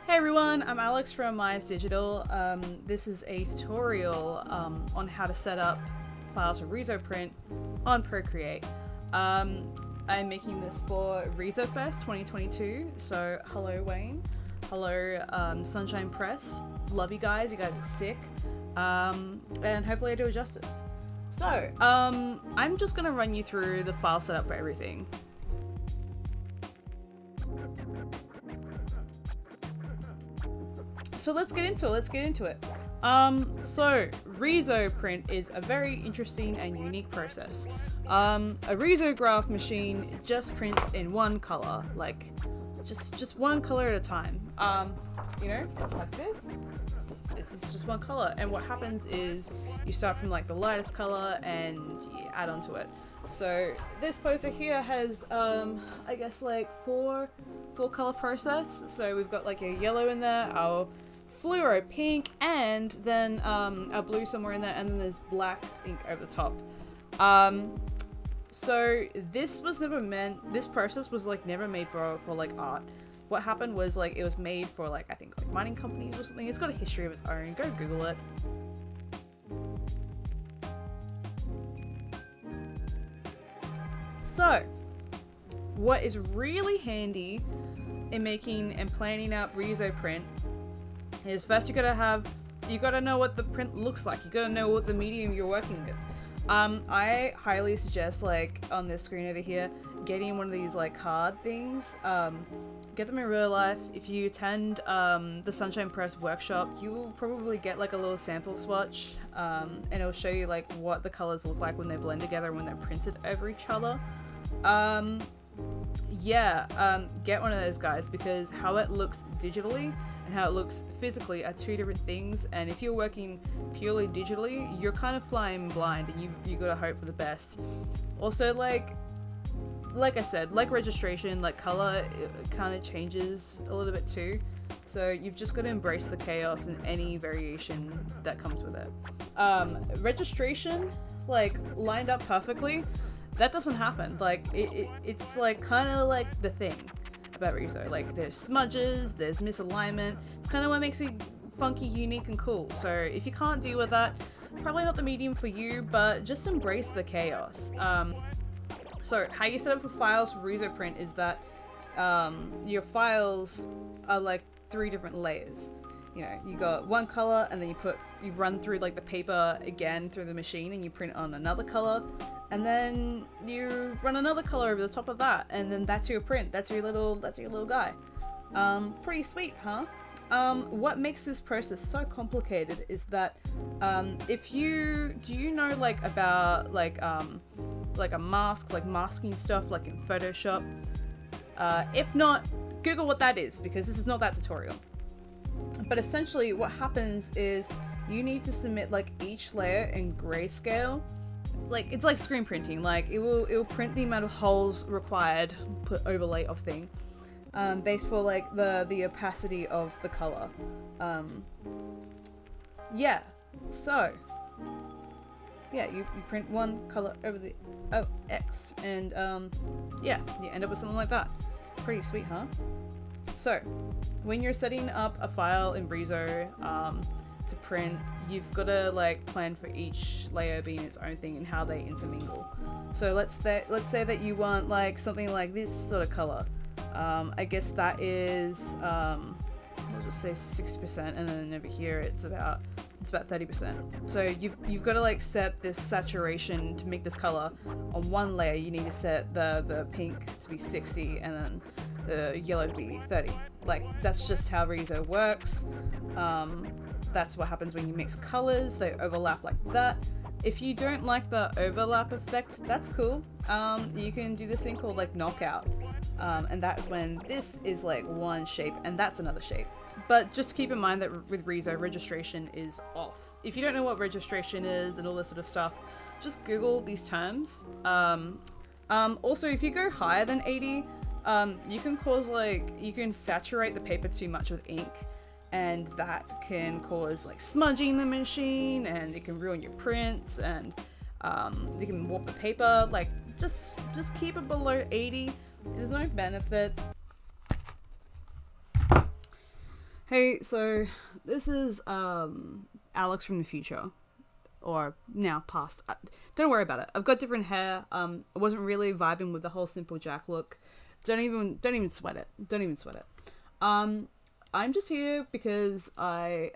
Hey everyone, I'm Alex from Myers Digital. This is a tutorial on how to set up files for RISO print on Procreate. I'm making this for RISO Fest 2022, so hello Wayne, hello Sunshine Press, love you guys are sick, and hopefully I do it justice. So, I'm just gonna run you through the file setup for everything. So let's get into it. So RISO print is a very interesting and unique process. A risograph machine just prints in one color, like just one color at a time. You know, like this. This is just one color, and what happens is you start from like the lightest color and you add on to it. So this poster here has I guess like four color process. So we've got like a yellow in there, our fluoro pink, and then a blue somewhere in there, and then there's black ink over the top. So this process was like never made for like art. What happened was like it was made for like I think like mining companies or something. It's got a history of its own. Go Google it. So what is really handy in making and planning out RISO print is first you gotta know what the print looks like. You gotta know what the medium you're working with. I highly suggest, like on this screen over here, getting one of these like card things. Get them in real life. If you attend the Sunshine Press workshop, you will probably get like a little sample swatch, and it'll show you like what the colors look like when they blend together and when they're printed over each other. Get one of those guys, because how it looks digitally and how it looks physically are two different things, and if you're working purely digitally, you're kind of flying blind and you gotta hope for the best. Also, like I said, like registration, like color, it kind of changes a little bit too, so you've just got to embrace the chaos and any variation that comes with it. Registration, like lined up perfectly, that doesn't happen. Like it's like kind of like the thing about RISO. Like there's smudges, there's misalignment. It's kind of what makes it funky, unique, and cool. So if you can't deal with that, probably not the medium for you, but just embrace the chaos. So how you set up for files for RISO print is that your files are like 3 different layers. You know, you got one color, and then you run through like the paper again through the machine, and you print on another color, and then you run another color over the top of that, and then that's your print. That's your little guy. Pretty sweet, huh? What makes this process so complicated is that do you know like about like a mask, like masking stuff like in Photoshop? If not, Google what that is, because this is not that tutorial. But essentially what happens is you need to submit like each layer in grayscale. Like it's like screen printing. Like it will print the amount of holes required, put overlay of thing, based for like the opacity of the color. You print one color over the X, and you end up with something like that. Pretty sweet, huh? So when you're setting up a file in RISO to print, you've got to like plan for each layer being its own thing and how they intermingle. So let's say that you want like something like this sort of color. I guess that is I'll just say 60%, and then over here it's about 30%. So you've got to like set this saturation to make this color. On one layer you need to set the pink to be 60, and then the yellow to be 30. Like that's just how RISO works. That's what happens when you mix colors. They overlap like that. If you don't like the overlap effect, that's cool. You can do this thing called like knockout, and that's when this is like one shape and that's another shape. But just keep in mind that with RISO, registration is off. If you don't know what registration is and all this sort of stuff, just Google these terms. Also, if you go higher than 80, you can saturate the paper too much with ink, and that can cause like smudging the machine, and it can ruin your prints, and you can warp the paper. Like just keep it below 80. There's no benefit. Hey, so this is Alex from the future, or now past. Don't worry about it. I've got different hair. I wasn't really vibing with the whole simple Jack look. Don't even sweat it. Don't even sweat it. I'm just here because I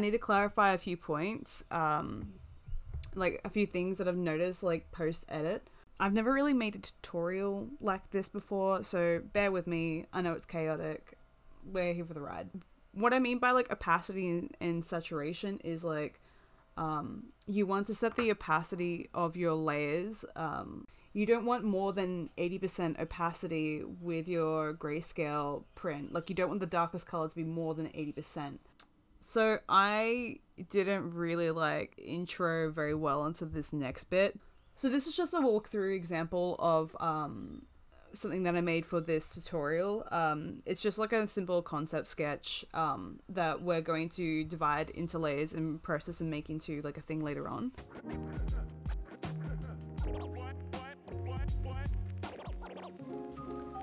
need to clarify a few points. Like a few things that I've noticed like post edit. I've never really made a tutorial like this before, so bear with me. I know it's chaotic. We're here for the ride. What I mean by like opacity and saturation is like you want to set the opacity of your layers. You don't want more than 80% opacity with your grayscale print. Like you don't want the darkest color to be more than 80%. So I didn't really like intro very well into this next bit. So this is just a walkthrough example of something that I made for this tutorial. It's just like a simple concept sketch that we're going to divide into layers and process and make into like a thing later on.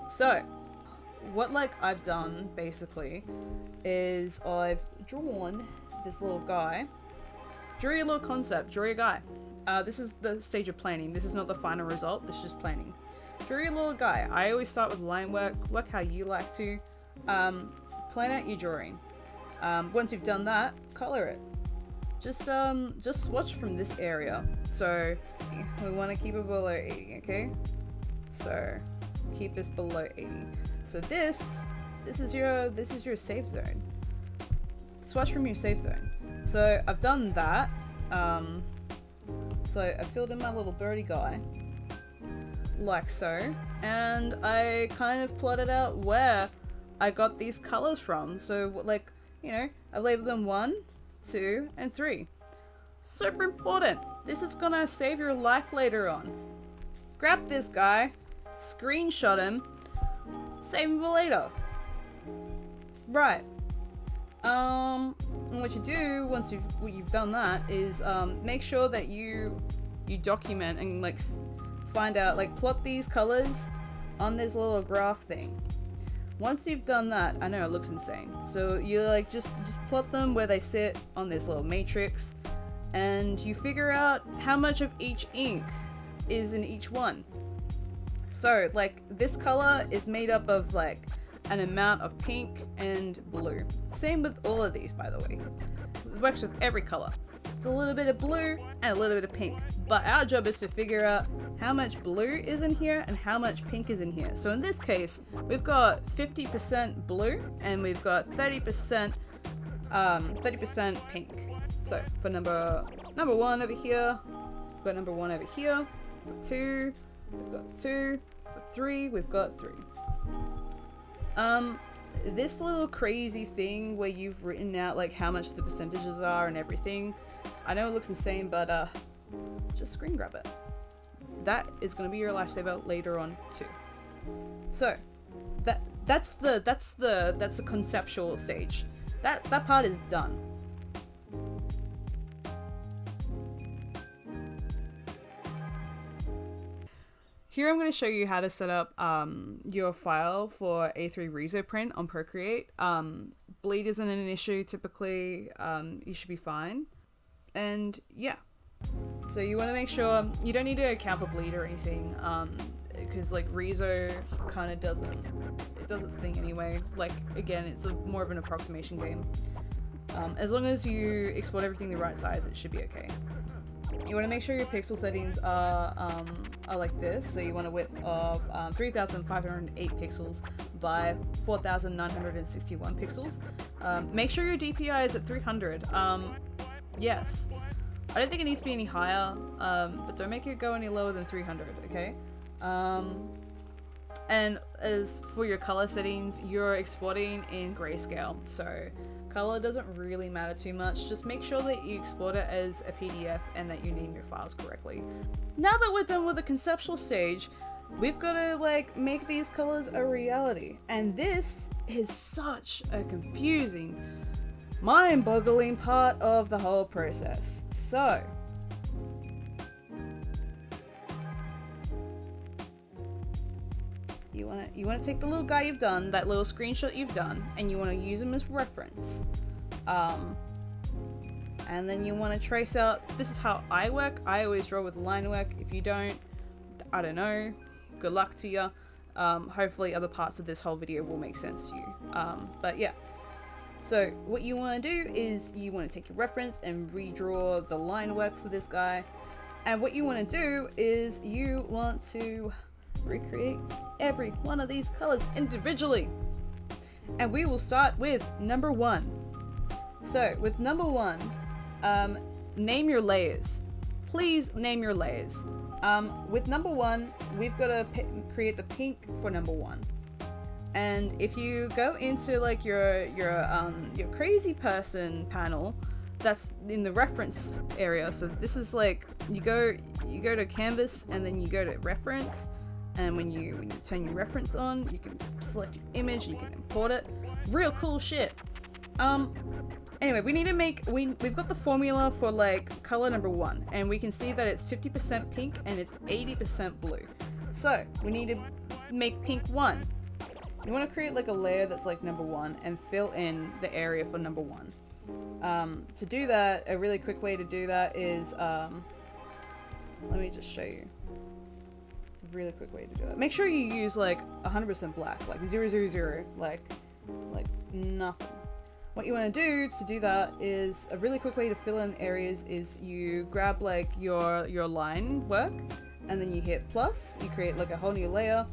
So what like I've done basically is I've drawn this little guy. Draw your little concept, draw your guy. This is the stage of planning. This is not the final result, this is just planning. Draw your little guy. I always start with line work how you like to. Plan out your drawing. Once you've done that, color it. Just swatch from this area. So we want to keep it below 80, okay? So keep this below 80. So this is your safe zone. Swatch from your safe zone. So I've done that. So I filled in my little birdie guy, like so, and I kind of plotted out where I got these colors from. So like, you know, I labeled them 1, 2, and 3. Super important. This is gonna save your life later on. Grab this guy, screenshot him, save him for later. Right. And what you do once you've done that is make sure that you document and like find out, like plot these colors on this little graph thing. Once you've done that, I know it looks insane. So you like just plot them where they sit on this little matrix, and you figure out how much of each ink is in each one. So like this color is made up of like an amount of pink and blue. Same with all of these, by the way. It works with every color. It's a little bit of blue and a little bit of pink. But our job is to figure out how much blue is in here and how much pink is in here. So in this case, we've got 50% blue and we've got 30% pink. So for number 1 over here, we've got number 1 over here, 2, we've got 2, 3, we've got 3. This little crazy thing where you've written out like how much the percentages are and everything, I know it looks insane, but just screen grab it. That is going to be your lifesaver later on too. So that's the conceptual stage. That part is done. Here I'm going to show you how to set up your file for A3 RISO print on Procreate. Bleed isn't an issue typically, you should be fine. And yeah, so you want to make sure you don't need to account for bleed or anything, because like RISO kind of does its thing anyway. Like again, it's more of an approximation game. As long as you export everything the right size, it should be okay. You want to make sure your pixel settings are like this. So you want a width of 3,508 pixels by 4,961 pixels. Make sure your DPI is at 300. Yes. I don't think it needs to be any higher, but don't make it go any lower than 300, okay? And as for your color settings, you're exporting in grayscale, so color doesn't really matter too much. Just make sure that you export it as a PDF and that you name your files correctly. Now that we're done with the conceptual stage, we've got to like make these colors a reality. And this is such a confusing, mind-boggling part of the whole process. So you wanna take the little guy you've done, that little screenshot you've done, and you wanna use them as reference. And then you wanna trace out, this is how I work. I always draw with line work. If you don't, I don't know, good luck to you. Hopefully other parts of this whole video will make sense to you. But yeah. So what you want to do is you want to take your reference and redraw the line work for this guy. And what you want to do is you want to recreate every one of these colors individually. And we will start with number 1. So with number 1, name your layers. Please name your layers. With number 1, we've got to create the pink for number 1. And if you go into like your crazy person panel, that's in the reference area. So this is like you go to canvas and then you go to reference, and when you turn your reference on, you can select your image, you can import it. Real cool shit. Anyway, we need to make we've got the formula for like color number 1, and we can see that it's 50% pink and it's 80% blue. So we need to make pink 1. You want to create like a layer that's like number 1 and fill in the area for number 1. To do that, a really quick way to do that is, let me just show you. A really quick way to do that. Make sure you use like 100% black, like 000, like nothing. What you want to do that is a really quick way to fill in areas is you grab like your line work, and then you hit plus, you create like a whole new layer.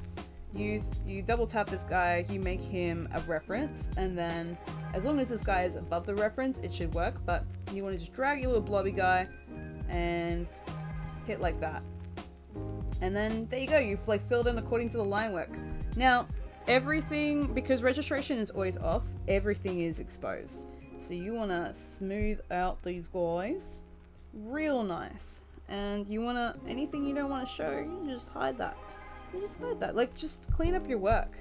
You double tap this guy, you make him a reference, and then as long as this guy is above the reference, it should work. But you want to just drag your little blobby guy and hit like that. And then there you go, you've like filled in according to the line work. Now, everything, because registration is always off, everything is exposed. So you want to smooth out these guys real nice. And you want to, anything you don't want to show, you just hide that. You just hide that. Like, just clean up your work.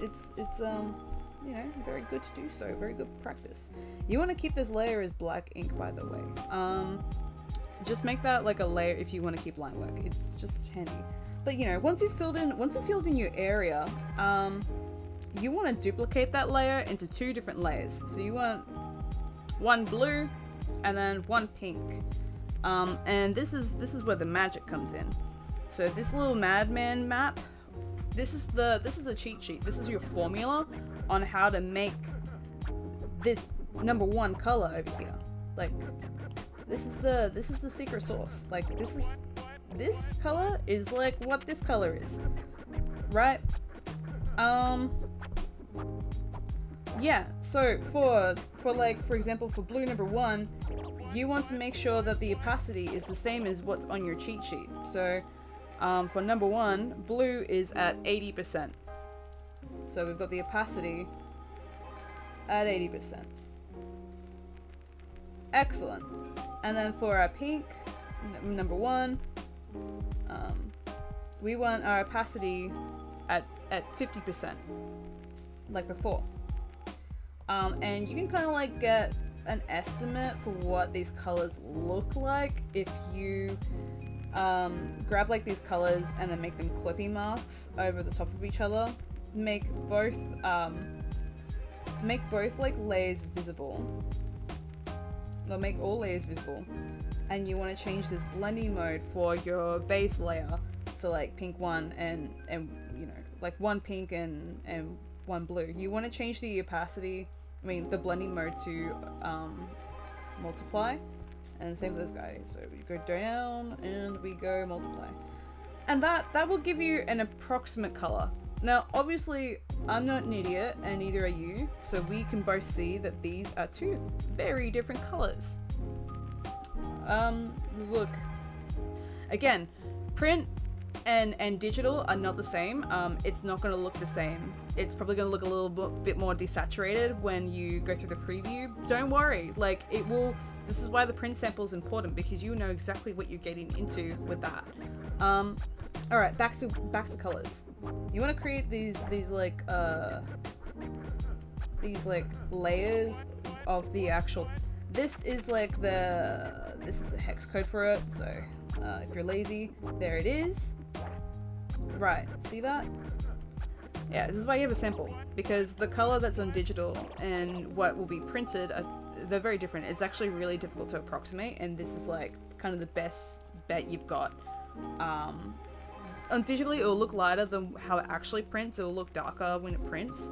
It's you know, very good to do so. Very good practice. You want to keep this layer as black ink, by the way. Just make that like a layer if you want to keep line work. It's just handy. But you know, once you've filled in your area, you want to duplicate that layer into 2 different layers. So you want 1 blue and then 1 pink. And this is where the magic comes in. So this little madman map, this is the cheat sheet. This is your formula on how to make this number 1 color over here. Like, this is the secret sauce. Like, this color is like what this color is, right? Yeah. So for example, for blue number 1, you want to make sure that the opacity is the same as what's on your cheat sheet. So for number 1, blue is at 80%. So we've got the opacity at 80%. Excellent. And then for our pink, number 1, we want our opacity at 50%, like before. And you can kind of like get an estimate for what these colors look like if you grab like these colors and then make them clippy marks over the top of each other. Make both like layers visible. They'll make all layers visible. And you want to change this blending mode for your base layer. So like pink 1 and you know, like 1 pink and 1 blue. You want to change the opacity, the blending mode to multiply. And same for this guy. So we go down and we go multiply. And that will give you an approximate color. Now, obviously, I'm not an idiot, and neither are you, so we can both see that these are 2 very different colors. Look. Again, print and digital are not the same. It's not going to look the same. It's probably going to look a little bit more desaturated when you go through the preview. Don't worry, like, it will. This is why the print sample is important, because you know exactly what you're getting into with that. All right, back to colors. You want to create these layers of the actual. This is the hex code for it. So if you're lazy, there it is. Right, see that? Yeah, this is why you have a sample, because the color that's on digital and what will be printed they're very different. It's actually really difficult to approximate, and this is like kind of the best bet you've got. On digitally, it will look lighter than how it actually prints. It will look darker when it prints.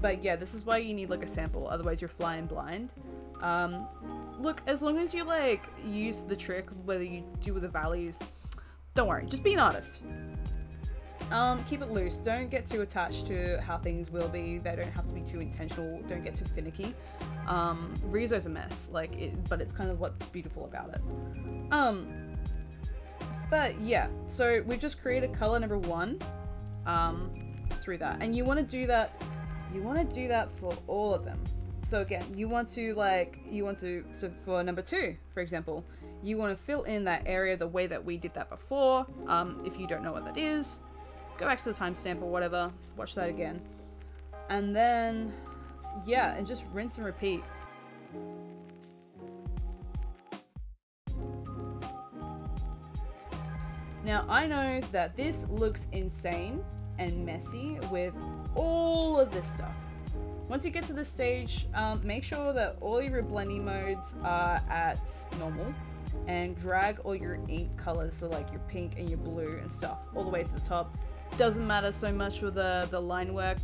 But yeah, this is why you need like a sample, otherwise you're flying blind. Look, as long as you like use the trick, whether you do with the values, don't worry, just be an artist. Keep it loose. Don't get too attached to how things will be. They don't have to be too intentional. Don't get too finicky. RISO's a mess, but it's kind of what's beautiful about it. But yeah, so we've just created color number 1 through that, and you want to do that. You want to do that for all of them. So again, so for number 2, for example, you want to fill in that area the way that we did that before. If you don't know what that is, go back to the timestamp or whatever, watch that again. And then, yeah, and just rinse and repeat. Now, I know that this looks insane and messy with all of this stuff. Once you get to this stage, make sure that all your blending modes are at normal, and drag all your ink colors, so like your pink and your blue and stuff, all the way to the top. Doesn't matter so much for the line work,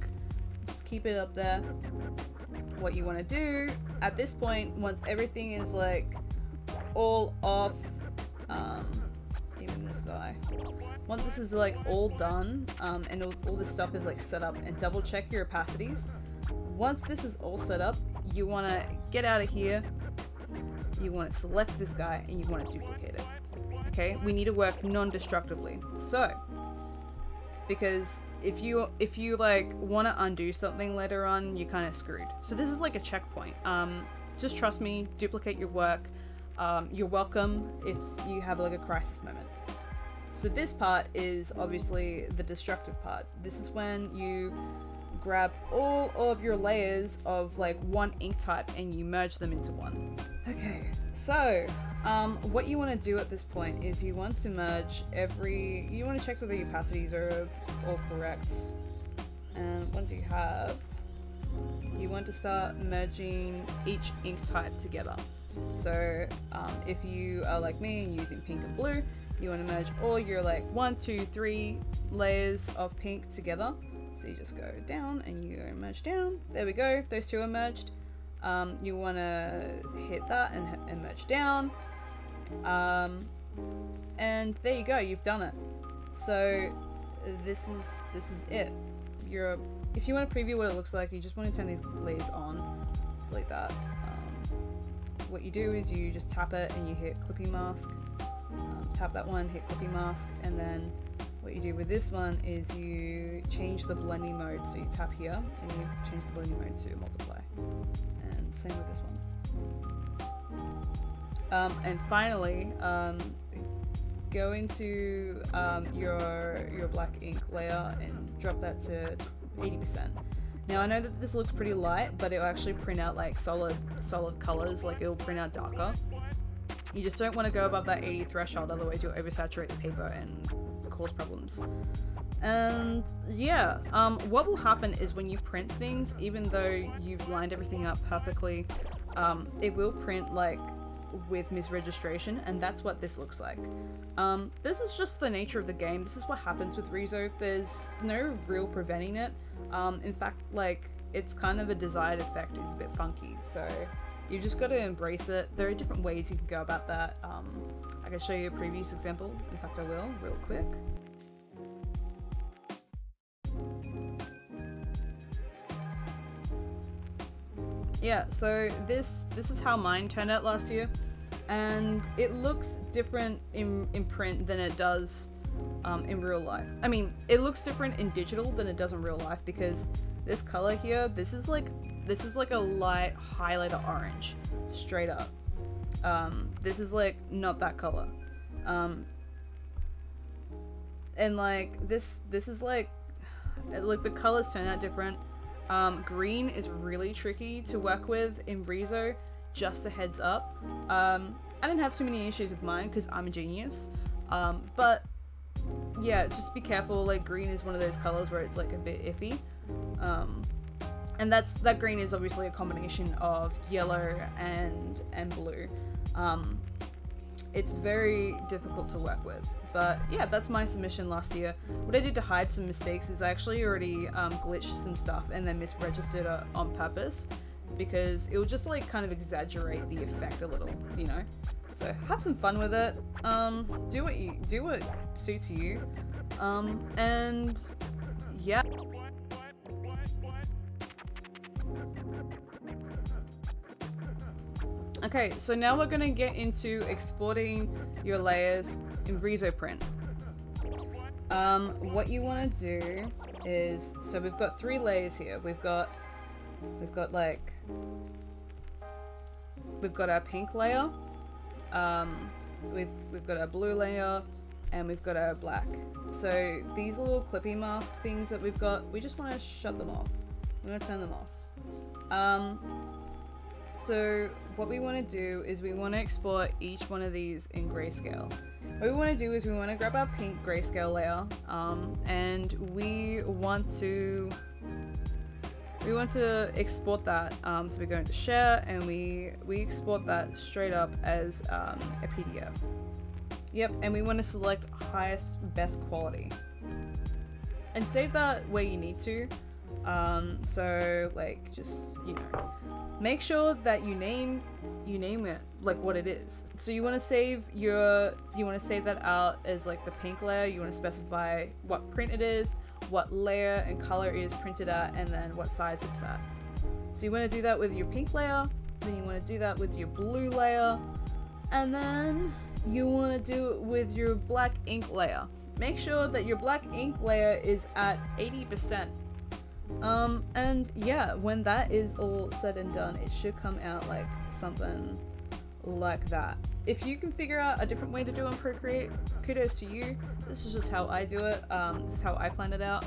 just keep it up there. What you want to do at this point, once everything is like all off, even this guy, once this is like all done, and all this stuff is like set up, and double check your opacities. Once this is all set up, you want to get out of here, you want to select this guy, and you want to duplicate it. Okay, we need to work non-destructively. So, because if you like want to undo something later on, you're kind of screwed. So this is like a checkpoint. Just trust me, duplicate your work. You're welcome if you have like a crisis moment. So this part is obviously the destructive part. This is when you grab all of your layers of like one ink type and you merge them into one. Okay, so what you want to do at this point is you want to merge you want to check that the opacities are all correct, and once you have, you want to start merging each ink type together. So if you are like me and using pink and blue, you want to merge all your like 1, 2, 3 layers of pink together. So you just go down and you go merge down. There we go, those two are merged. You want to hit that and merge down. And there you go, you've done it. So this is it. If you want to preview what it looks like, you just want to turn these layers on, delete that. What you do is you just tap it and you hit clipping mask. Tap that one, hit clipping mask, and then what you do with this one is you change the blending mode. So you tap here and you change the blending mode to multiply, and same with this one. And finally, go into your black ink layer and drop that to 80%. Now I know that this looks pretty light, but it'll actually print out like solid colors, like it'll print out darker. You just don't want to go above that 80 threshold, otherwise you'll oversaturate the paper and cause problems. And yeah, what will happen is when you print things, even though you've lined everything up perfectly, it will print like with misregistration, and that's what this looks like. This is just the nature of the game. This is what happens with RISO. There's no real preventing it. In fact, like, it's kind of a desired effect. It's a bit funky, so you just got to embrace it. There are different ways you can go about that. I can show you a previous example. In fact, I will real quick. Yeah, so this is how mine turned out last year, and it looks different in print than it does in real life. I mean, it looks different in digital than it does in real life, because this color here, this is like a light highlighter orange, straight up. This is like not that color, and like this is like the colors turn out different. Green is really tricky to work with in RISO, just a heads up. I didn't have too many issues with mine because I'm a genius, but yeah, just be careful. Like green is one of those colors where it's like a bit iffy. And that green is obviously a combination of yellow and blue. It's very difficult to work with. But yeah, that's my submission last year. What I did to hide some mistakes is I actually already glitched some stuff and then misregistered it on purpose, because it will just like kind of exaggerate the effect a little, you know? So have some fun with it. Do what suits you. And yeah. Okay, so now we're gonna get into exporting your layers in RISO print. What you want to do is, so we've got 3 layers here. We've got our pink layer, we've got our blue layer, and we've got our black. So these little clippy mask things that we've got, we just want to shut them off. We want to turn them off. So what we want to do is we want to export each one of these in grayscale. What we want to do is we want to grab our pink grayscale layer, and we want to export that. So we go into share and we export that straight up as a PDF. Yep, and we want to select highest best quality and save that where you need to. So like just, you know, make sure that you name it like what it is. So you want to save that out as like the pink layer. You want to specify what print it is, what layer and color it is printed at, and then what size it's at. So you want to do that with your pink layer, then you want to do that with your blue layer, and then you want to do it with your black ink layer. Make sure that your black ink layer is at 80%. And yeah, when that is all said and done, it should come out like something like that. If you can figure out a different way to do it on Procreate, kudos to you. This is just how I do it. This is how I plan it out.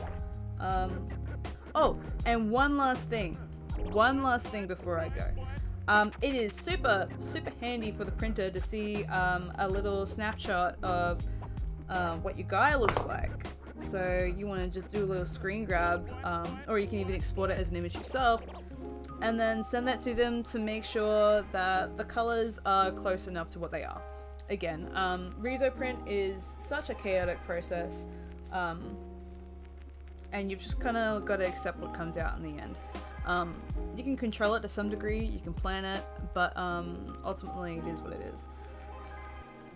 Oh, and one last thing before I go. It is super handy for the printer to see a little snapshot of what your guy looks like. So you want to just do a little screen grab, or you can even export it as an image yourself, and then send that to them to make sure that the colors are close enough to what they are. Again, RISO print is such a chaotic process, and you've just kind of got to accept what comes out in the end. You can control it to some degree, you can plan it, but ultimately it is what it is.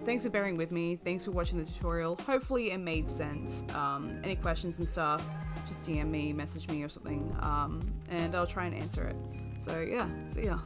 Thanks for bearing with me, thanks for watching the tutorial. Hopefully it made sense. Any questions and stuff, just DM me, message me or something, and I'll try and answer it. So yeah, see ya.